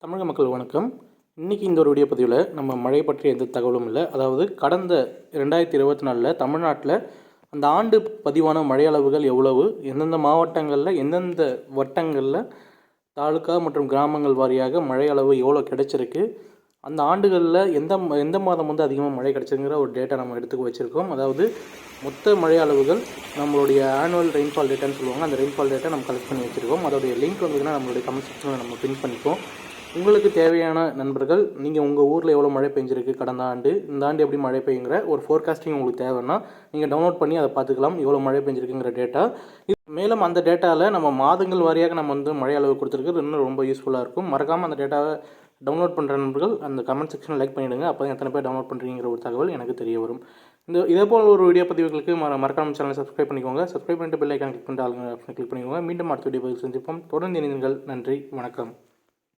தமிழக மக்கள் வணக்கம். இன்றைக்கி இந்த ஒரு வீடியோ பதிவில் நம்ம மழை பற்றிய எந்த தகவலும் இல்லை. அதாவது கடந்த 2024 தமிழ்நாட்டில் அந்த ஆண்டு பதிவான மழை அளவுகள் எவ்வளவு, எந்தெந்த மாவட்டங்களில் எந்தெந்த வட்டங்களில் தாலுக்கா மற்றும் கிராமங்கள் வாரியாக மழை அளவு எவ்வளோ கிடைச்சிருக்கு, அந்த ஆண்டுகளில் எந்த எந்த மாதம் வந்து அதிகமாக மழை கிடைச்சிருங்கிற ஒரு டேட்டா நம்ம எடுத்துக்க வச்சுருக்கோம். அதாவது மொத்த மழை அளவுகள் நம்மளுடைய ஆனுவல் ரெயின்ஃபால் டேட்டான்னு சொல்லுவாங்க. அந்த ரெயின்ஃபால் டேட்டா நம்ம கலெக்ட் பண்ணி வச்சுருக்கோம். அதோடைய லிங்க் வந்ததுன்னா நம்மளுடைய கமெண்ட் செக்ஷனில் நம்ம பின் பண்ணிப்போம். உங்களுக்கு தேவையான நண்பர்கள், நீங்கள் உங்கள் ஊரில் எவ்வளோ மழை பெஞ்சிருக்கு கடந்த ஆண்டு, இந்த ஆண்டு எப்படி மழை பெய்யுங்கிற ஒரு ஃபோர்காஸ்டிங் உங்களுக்கு தேவைன்னா நீங்கள் டவுன்லோட் பண்ணி அதை பார்த்துக்கலாம், எவ்வளோ மழை பெஞ்சிருக்குங்கிற டேட்டா. மேலும் அந்த டேட்டாவில் நம்ம மாதங்கள் வாரியாக நம்ம வந்து மழை அளவு கொடுத்துருக்கு இன்னும் ரொம்ப யூஸ்ஃபுல்லாக இருக்கும். மறக்காமல் அந்த டேட்டாவை டவுன்லோட் பண்ணுற நண்பர்கள் அந்த கமெண்ட் செக்ஷனில் லைக் பண்ணிவிடுங்க. அப்போ எத்தனை பேர் டவுன்லோட் பண்ணுறீங்கிற ஒரு தகவல் எனக்கு தெரிய வரும். இதேபோல் ஒரு வீடியோ பதிவுகளுக்கு மறக்காம சேனலை சப்ஸ்கிரைப் பண்ணிக்கோங்க. சப்ஸ்கிரைப் பண்ணிட்டு பெல் ஐக்கான் கிளிக் பண்ணிட்டு ஆளுங்க ஆப்ஷன் கிளிக் பண்ணிக்கோங்க. மீண்டும் அடுத்த வீடியோ பதிவு சந்திப்போம். தொடர்ந்து இணைந்தீர்கள். நன்றி, வணக்கம்.